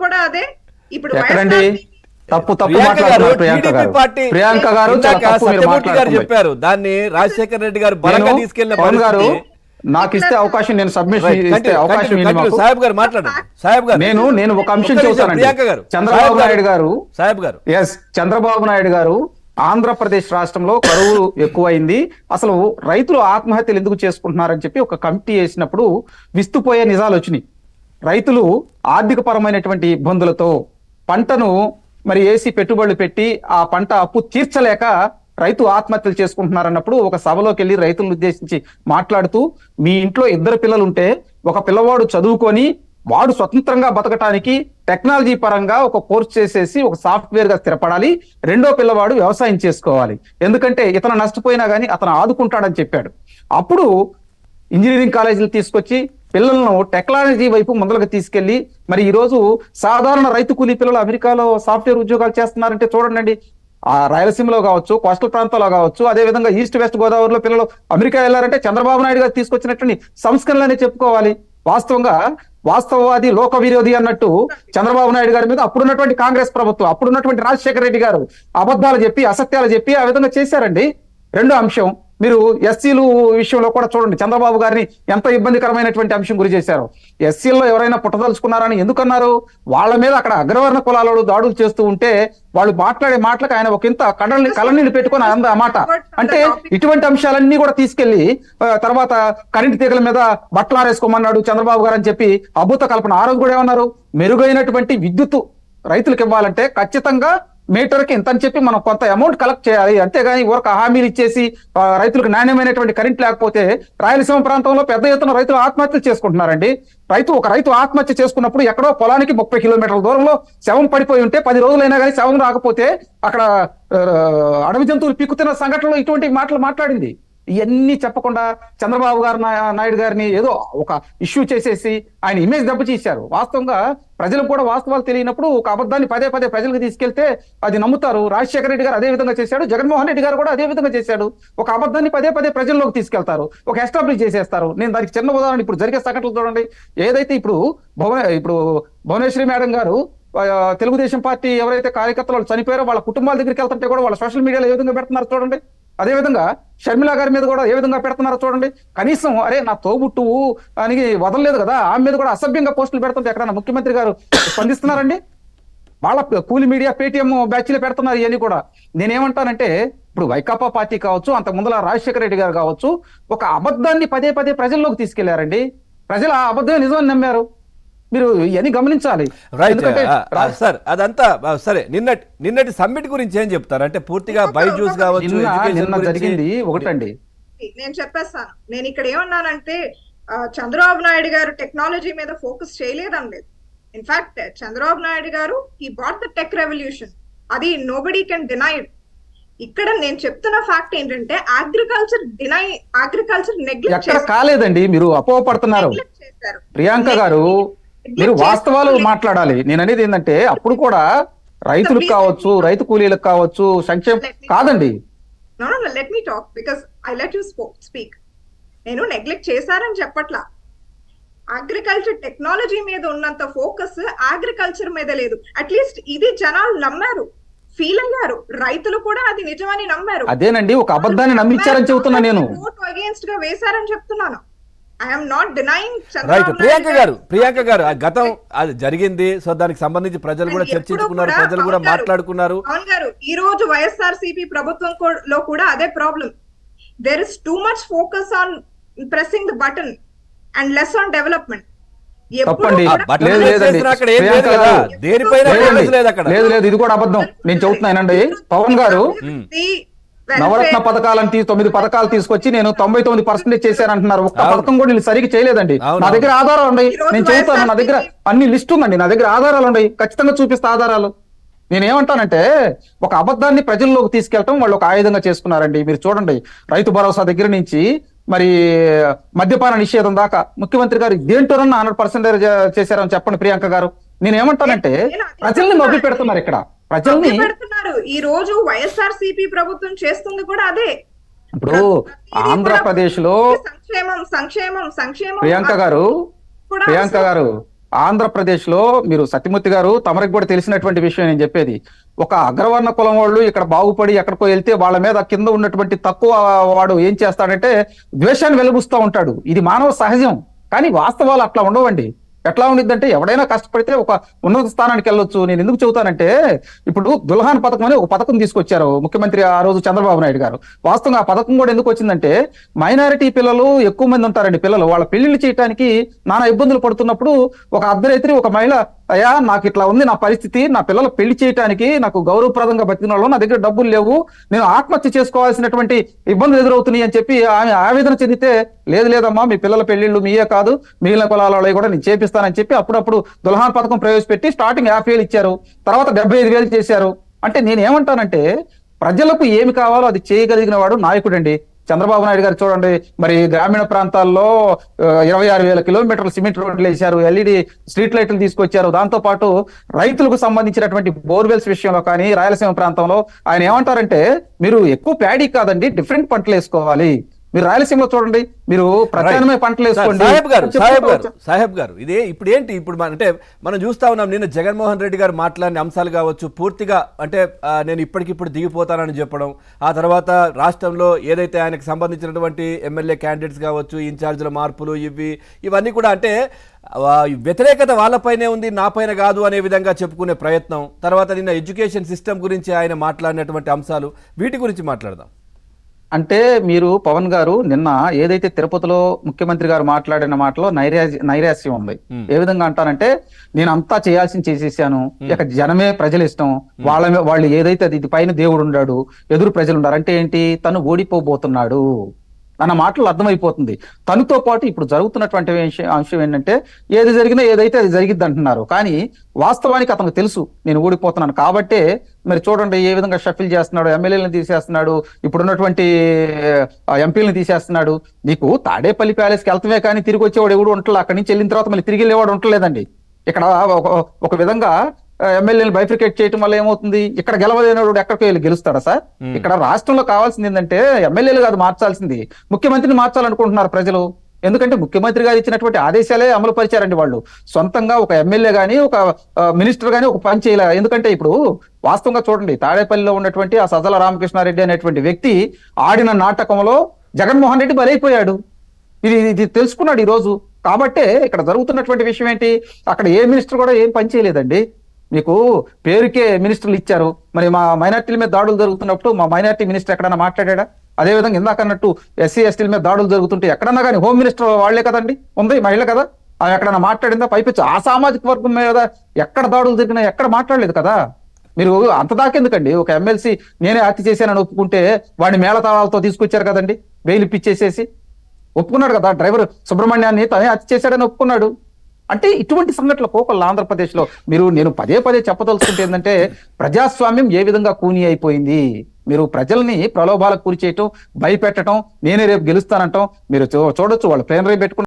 కూడా అదే. ఇప్పుడు ఎక్కడండి తప్పు ప్రియాంక గారు చెప్పారు దాన్ని రాజశేఖర రెడ్డి గారు బలంగా తీసుకెళ్లిన పవన్ గారు నాకు ఇస్తే అవకాశం, నేను సబ్మిషన్ ఇస్తే అవకాశం సాహెబ్ గారు మాట్లాడండి. సాహెబ్ గారు నేను ఒక అంశం చెబుతానండి. చంద్రబాబు నాయుడు గారు సాహెబ్ గారు చంద్రబాబు నాయుడు గారు ఆంధ్రప్రదేశ్ రాష్ట్రంలో కరువు ఎక్కువైంది, అసలు రైతులు ఆత్మహత్యలు ఎందుకు చేసుకుంటున్నారని చెప్పి ఒక కమిటీ వేసినప్పుడు విస్తుపోయే నిజాలు వచ్చినాయి. రైతులు ఆర్థిక పరమైనటువంటి ఇబ్బందులతో పంటను మరి ఏసీ పెట్టుబడులు పెట్టి ఆ పంట అప్పు తీర్చలేక రైతు ఆత్మహత్యలు చేసుకుంటున్నారన్నప్పుడు ఒక సభలోకి వెళ్ళి రైతులను ఉద్దేశించి మాట్లాడుతూ, మీ ఇంట్లో 2 పిల్లలు ఉంటే ఒక పిల్లవాడు చదువుకొని వాడు స్వతంత్రంగా బతకటానికి టెక్నాలజీ పరంగా ఒక కోర్స్ చేసేసి ఒక సాఫ్ట్వేర్ గా స్థిరపడాలి, 2వ పిల్లవాడు వ్యవసాయం చేసుకోవాలి, ఎందుకంటే ఇతను నష్టపోయినా గానీ అతను ఆదుకుంటాడని చెప్పాడు. అప్పుడు ఇంజనీరింగ్ కాలేజీలు తీసుకొచ్చి పిల్లలను టెక్నాలజీ వైపు ముందరకు తీసుకెళ్లి మరి ఈ రోజు సాధారణ రైతు కూలీ పిల్లలు అమెరికాలో సాఫ్ట్వేర్ ఉద్యోగాలు చేస్తున్నారంటే చూడండి. ఆ రాయలసీమలో కావచ్చు, కోస్టల్ ప్రాంతాల్లో కావచ్చు, అదే విధంగా ఈస్ట్ వెస్ట్ గోదావరిలో పిల్లలు అమెరికా వెళ్ళారంటే చంద్రబాబు నాయుడు గారు తీసుకొచ్చినటువంటి సంస్కరణలనే చెప్పుకోవాలి. వాస్తవంగా వాస్తవవాది లోక విరోధి అన్నట్టు చంద్రబాబు నాయుడు గారి మీద అప్పుడున్నటువంటి కాంగ్రెస్ ప్రభుత్వం, అప్పుడున్నటువంటి రాజశేఖర రెడ్డి గారు అబద్ధాలు చెప్పి అసత్యాలు చెప్పి ఆ విధంగా చేశారండి. రెండో అంశం, మీరు ఎస్సీలు విషయంలో కూడా చూడండి, చంద్రబాబు గారిని ఎంత ఇబ్బందికరమైనటువంటి అంశం గురి చేశారు. ఎస్సీల్లో ఎవరైనా పుట్టదలుచుకున్నారని ఎందుకన్నారు? వాళ్ళ మీద అక్కడ అగ్రవర్ణ కులాలు దాడులు చేస్తూ ఉంటే వాళ్ళు మాట్లాడే మాటలకు ఆయన ఒక ఇంత కళ్ళనీళ్ళు పెట్టుకొని ఆ మాట అంటే ఇటువంటి అంశాలన్నీ కూడా తీసుకెళ్లి తర్వాత కరెంటు తీగల మీద బట్టలు ఆరేసుకోమన్నాడు చంద్రబాబు గారు అని చెప్పి అభూత కల్పన. ఆ రోజు కూడా ఏమన్నారు, మెరుగైనటువంటి విద్యుత్ రైతులకు ఇవ్వాలంటే ఖచ్చితంగా మీటర్కి ఇంత అని చెప్పి మనం కొంత అమౌంట్ కలెక్ట్ చేయాలి, అంతేగాని ఊరక హామీలు ఇచ్చేసి రైతులకు నాణ్యమైనటువంటి కరెంట్ లేకపోతే రాయలసీమ ప్రాంతంలో పెద్ద ఎత్తున రైతులు ఆత్మహత్యలు చేసుకుంటున్నారండి. ఒక రైతు ఆత్మహత్య చేసుకున్నప్పుడు ఎక్కడో పొలానికి 30 కిలోమీటర్ల దూరంలో శవం పడిపోయి ఉంటే 10 రోజులైనా కానీ శవం రాకపోతే అక్కడ అడవి జంతువులు పీక్కుతున్న సంఘటనలో ఇటువంటి మాటలు మాట్లాడింది. ఇవన్నీ చెప్పకుండా చంద్రబాబు గారు నాయుడు గారిని ఏదో ఒక ఇష్యూ చేసేసి ఆయన ఇమేజ్ దెబ్బతీశారు. వాస్తవంగా ప్రజలకు కూడా వాస్తవాలు తెలియనప్పుడు ఒక అబద్ధాన్ని పదే ప్రజలకు తీసుకెళ్తే అది నమ్ముతారు. రాజశేఖర రెడ్డి గారు అదే విధంగా చేశాడు, జగన్మోహన్ రెడ్డి గారు కూడా అదే విధంగా చేశాడు. ఒక అబద్ధాన్ని పదే ప్రజల్లోకి తీసుకెళ్తారు, ఒక ఎస్టాబ్లిష్ చేసేస్తారు. నేను దానికి చిన్న ఉదాహరణ ఇప్పుడు జరిగే సంఘటనలు చూడండి. ఏదైతే ఇప్పుడు భువనేశ్వరి మేడం గారు తెలుగుదేశం పార్టీ ఎవరైతే కార్యకర్తలు చనిపోయారో వాళ్ళ కుటుంబాల దగ్గరికి వెళ్తుంటే కూడా వాళ్ళ సోషల్ మీడియాలో ఏ విధంగా పెడుతున్నారు చూడండి. అదే విధంగా షర్మిల గారి మీద కూడా ఏ విధంగా పెడుతున్నారో చూడండి. కనీసం అరే నా తోబుట్టువు అని వదలలేదు కదా, ఆమె మీద కూడా అసభ్యంగా పోస్టులు పెడుతుంటే ఎక్కడన్నా ముఖ్యమంత్రి గారు స్పందిస్తున్నారండి? వాళ్ళ కూలి మీడియా పేటీఎం బ్యాచ్లు పెడుతున్నారు. ఇవన్నీ కూడా నేనేమంటానంటే, ఇప్పుడు వైకాపా పార్టీ కావచ్చు, అంత ముందర రాజశేఖర రెడ్డి గారు కావచ్చు, ఒక అబద్ధాన్ని పదే ప్రజల్లోకి తీసుకెళ్లారండి. ప్రజలు ఆ అబద్ధమే నిజమని నమ్మారు. మీరు ఇవన్నీ గమనించాలి. సార్ అదంతా సరే, నిన్నటి సమ్మిట్ గురించి ఏం చెప్తారు? అంటే పూర్తిగా బైజూస్ కావచ్చు, నిన్న జరిగింది ఒకటండి. నేను చెప్పేస్తాను. నేను ఇక్కడ ఏమన్నానంటే చంద్రబాబు నాయుడు గారు టెక్నాలజీ మీద ఫోకస్ చేయలేదని లేదు. ఇన్ఫాక్ట్ చంద్రబాబు నాయుడు గారు he bought the tech revolution, అది నోబడీ కెన్ డినై. ఇక్కడ నేను చెప్తున్న ఫ్యాక్ట్ ఏంటంటే అగ్రికల్చర్ నెగ్లెక్ట్ కాలేదండి. మీరు అపోహపడుతున్నారు ప్రియాంక గారు. మీరు వాస్తవాలు మాట్లాడాలి. నేను అనేది ఏంటంటే అప్పుడు కూడా రైతులకు కావచ్చు, రైతు కూలీలకు కావచ్చు సంక్షేమం కాదండి. Let me talk because I let you speak. నేను నెగ్లెక్ట్ చేశారని చెప్పట్లా. అగ్రికల్చర్ టెక్నాలజీ మీద ఉన్నంత ఫోకస్ అగ్రికల్చర్ మీద లేదు. అట్లీస్ట్ ఇది జనాలు నమ్మారు, ఫీల్ అయ్యారు. రైతులు కూడా అది నిజమని నమ్మారు. అదేనండి, ఒక అబద్ధాన్ని నమ్మించారని చెబుతున్నా నేను. అగేన్స్ట్ గా వేశారని చెప్తున్నాను. I'm not denying. Right. Priyanka గారు ఆ గతం అది జరిగింది, సో దానికి సంబంధించి ప్రజలు కూడా చర్చించుకున్నారు, ప్రజలు కూడా మాట్లాడుకున్నారు. అవును గారు, ఈ రోజు వైఎస్ఆర్సీపీ ప్రభుత్వంలో కూడా అదే problem. There is too much focus on pressing the button and less on development. లేదు, ఇది కూడా అబద్ధం. నేను చెబుతున్నానండి, పవన్ గారు నవరత్న పథకాలను 9 పథకాలు తీసుకొచ్చి నేను 99% చేశానంటున్నారు. ఒక్క పథకం కూడా నేను సరిగ్గా చేయలేదండి. నా దగ్గర ఆధారాలు ఉన్నాయి, నేను చెబుతాను. నా దగ్గర అన్ని లిస్ట్ ఉందండి, నా దగ్గర ఆధారాలు ఉన్నాయి, ఖచ్చితంగా చూపిస్తా ఆధారాలు. నేనేమంటానంటే ఒక అబద్ధాన్ని ప్రజల్లోకి తీసుకెళ్తాం వాళ్ళు ఒక ఆయుధంగా చేసుకున్నారండి. మీరు చూడండి, రైతు భరోసా దగ్గర నుంచి మరి మద్యపాన నిషేధం దాకా ముఖ్యమంత్రి గారు దేంటోనన్నా 100% చేశారని చెప్పండి ప్రియాంక గారు. నేనేమంటానంటే ప్రజల్ని మభ్య పెడుతున్నారు ఇక్కడ, ప్రజల్ని పెడుతున్నారు. ఈ రోజు వైఎస్ఆర్సీపీ ప్రభుత్వం చేస్తుంది కూడా అదే. ఇప్పుడు ఆంధ్రప్రదేశ్ లో సంక్షేమం ప్రియాంక గారు ఆంధ్రప్రదేశ్ లో మీరు సత్యమూర్తి గారు తమరికి కూడా తెలిసినటువంటి విషయం నేను చెప్పేది. ఒక అగ్రవర్ణ కులం వాళ్ళు ఇక్కడ బాగుపడి ఎక్కడికో వెళ్తే వాళ్ళ మీద కింద ఉన్నటువంటి తక్కువ వాడు ఏం చేస్తాడంటే ద్వేషాన్ని వెలుగుస్తూ ఉంటాడు. ఇది మానవ సహజం. కానీ వాస్తవాలు అట్లా ఉండవండి. ఎట్లా ఉండిద్దంటే ఎవడైనా కష్టపడితే ఒక ఉన్నత స్థానానికి వెళ్ళొచ్చు. నేను ఎందుకు చెబుతానంటే ఇప్పుడు దుల్హాన్ పథకం అని ఒక పథకం తీసుకొచ్చారు ముఖ్యమంత్రి ఆ రోజు చంద్రబాబు నాయుడు గారు. వాస్తవంగా ఆ పథకం కూడా ఎందుకు వచ్చిందంటే మైనారిటీ పిల్లలు ఎక్కువ మంది ఉంటారండి. పిల్లలు వాళ్ళ పెళ్లిళ్ళు చేయడానికి నానా ఇబ్బందులు పడుతున్నప్పుడు ఒక అర్ధరాత్రి ఒక మహిళ, అయ్యా నాకు ఇట్లా ఉంది నా పరిస్థితి, నా పిల్లలు పెళ్లి చేయడానికి నాకు గౌరవప్రదంగా బతికిన వాళ్ళు, నా దగ్గర డబ్బులు లేవు, నేను ఆత్మహత్య చేసుకోవాల్సినటువంటి ఇబ్బందులు ఎదురవుతున్నాయి అని చెప్పి ఆమె ఆవేదన చెందితే, లేదు లేదమ్మా మీ పిల్లల పెళ్లిళ్ళు మీయే కాదు మిగిలిన కులాల కూడా నేను చేపిస్తానని చెప్పి అప్పుడప్పుడు దుల్హాన్ పథకం ప్రవేశపెట్టి స్టార్టింగ్ 50,000 ఇచ్చారు, తర్వాత 75,000 చేశారు. అంటే నేనేమంటానంటే ప్రజలకు ఏమి కావాలో అది చేయగలిగిన వాడు నాయకుడండి. చంద్రబాబు నాయుడు గారు చూడండి, మరి గ్రామీణ ప్రాంతాల్లో 26,000 కిలోమీటర్లు సిమెంట్ రోడ్లు వేశారు, LED స్ట్రీట్ లైట్లు తీసుకొచ్చారు. దాంతో పాటు రైతులకు సంబంధించినటువంటి బోర్వెల్స్ విషయంలో కానీ రాయలసీమ ప్రాంతంలో ఆయన ఏమంటారంటే మీరు ఎక్కువ ప్యాడీ కాదండి డిఫరెంట్ పంటలు వేసుకోవాలి. మీరు రాయలసీమలో చూడండి, మీరు ప్రత్యామ్నాయ పంటలు వేసుకోండి. సాహెబ్ గారు ఇదే ఇప్పుడు ఏంటి ఇప్పుడు అంటే మనం చూస్తా ఉన్నాం, నిన్న జగన్మోహన్ రెడ్డి గారు మాట్లాడిన అంశాలు కావచ్చు, పూర్తిగా అంటే నేను ఇప్పటికిప్పుడు దిగిపోతానని చెప్పడం, ఆ తర్వాత రాష్ట్రంలో ఏదైతే ఆయనకు సంబంధించినటువంటి ఎమ్మెల్యే క్యాండిడేట్స్ కావచ్చు, ఇన్ఛార్జీల మార్పులు ఇవన్నీ కూడా అంటే వ్యతిరేకత వాళ్ళపైనే ఉంది, నా పైన కాదు అనే విధంగా చెప్పుకునే ప్రయత్నం. తర్వాత నిన్న ఎడ్యుకేషన్ సిస్టమ్ గురించి ఆయన మాట్లాడినటువంటి అంశాలు, వీటి గురించి మాట్లాడదాం. అంటే మీరు పవన్ గారు నిన్న ఏదైతే తిరుపతిలో ముఖ్యమంత్రి గారు మాట్లాడిన మాటలో నైరాశ్యం ఉంది. ఏ విధంగా అంటారంటే నేను అంతా చేయాల్సింది చేసేసాను, ఇక జనమే ప్రజలు ఇష్టం, వాళ్ళు ఏదైతే ఇది పైన దేవుడు ఉన్నాడు, ఎదురు ప్రజలు ఉన్నారు అంటే ఏంటి, తను ఓడిపోబోతున్నాడు అన్న మాటలు అర్థమైపోతుంది. తనతో పాటు ఇప్పుడు జరుగుతున్నటువంటి అంశం ఏంటంటే ఏది జరిగినా ఏదైతే అది జరిగిద్ది అంటున్నారు, కానీ వాస్తవానికి అతనికి తెలుసు నేను ఓడిపోతున్నాను. కాబట్టే మరి చూడండి ఏ విధంగా షఫిల్ చేస్తున్నాడు, ఎమ్మెల్యేలను తీసేస్తున్నాడు, ఇప్పుడున్నటువంటి ఎంపీలను తీసేస్తున్నాడు. నీకు తాడేపల్లి ప్యాలెస్కి వెళ్తామే కానీ తిరిగి వచ్చేవాడు ఎవడు ఉంటలే, అక్కడి నుంచి వెళ్ళిన తర్వాత మళ్ళీ తిరిగి వెళ్ళేవాడు ఉంటలేదండి. ఇక్కడ ఒక విధంగా ఎమ్మెల్యేలు బైఫ్రికేట్ చేయడం వల్ల ఏమవుతుంది, ఇక్కడ గెలవలేనోడు ఎక్కడికి వెళ్ళి గెలుస్తాడా సార్? ఇక్కడ రాష్ట్రంలో కావాల్సింది ఏంటంటే ఎమ్మెల్యేలు కాదు మార్చాల్సింది, ముఖ్యమంత్రిని మార్చాలనుకుంటున్నారు ప్రజలు. ఎందుకంటే ముఖ్యమంత్రి గారు ఇచ్చినటువంటి ఆదేశాలే అమలు పరిచారండి వాళ్ళు. సొంతంగా ఒక ఎమ్మెల్యే గానీ ఒక మినిస్టర్ గానీ ఒక పని చేయలే. ఎందుకంటే ఇప్పుడు వాస్తవంగా చూడండి, తాడేపల్లిలో ఉన్నటువంటి ఆ సజ్జల రామకృష్ణారెడ్డి అనేటువంటి వ్యక్తి ఆడిన నాటకంలో జగన్మోహన్ రెడ్డి బలైపోయాడు. ఇది తెలుసుకున్నాడు ఈ రోజు. కాబట్టే ఇక్కడ జరుగుతున్నటువంటి విషయం ఏంటి, అక్కడ ఏ మినిస్టర్ కూడా ఏం పని చేయలేదండి. మీకు పేరుకే మినిస్టర్లు ఇచ్చారు, మరి మా మైనార్టీల మీద దాడులు జరుగుతున్నప్పుడు మా మైనార్టీ మినిస్టర్ ఎక్కడన్నా మాట్లాడా? అదేవిధంగా ఇందాక అన్నట్టు SC STల మీద దాడులు జరుగుతుంటే ఎక్కడన్నా కానీ హోమ్ మినిస్టర్ వాళ్లే కదండి ఉంది, మహిళ కదా, ఆమె ఎక్కడన్నా మాట్లాడిందా? పైపించి ఆ సామాజిక వర్గం మీద ఎక్కడ దాడులు జరిగినా ఎక్కడ మాట్లాడలేదు కదా. మీరు అంత దాకెందుకండి, ఒక ఎమ్మెల్సీ నేనే హత్య చేశానని ఒప్పుకుంటే వాడిని మేళతాళాలతో తీసుకొచ్చారు కదండి, బెయిల్ ఇప్పించేసేసి ఒప్పుకున్నాడు కదా. డ్రైవర్ సుబ్రహ్మణ్యాన్ని తనే హత్య చేశాడని ఒప్పుకున్నాడు. అంటే ఇటువంటి సంఘటనలు కోకొల్ల ఆంధ్రప్రదేశ్ లో. నేను పదే చెప్పదలుచుకుంటే ఏంటంటే ప్రజాస్వామ్యం ఏ విధంగా కూని అయిపోయింది. మీరు ప్రజల్ని ప్రలోభాలకు గురి చేయటం, భయపెట్టడం, నేనే రేపు గెలుస్తానంటాం. మీరు చూడొచ్చు వాళ్ళు ప్లేన్ రేపు పెట్టుకున్న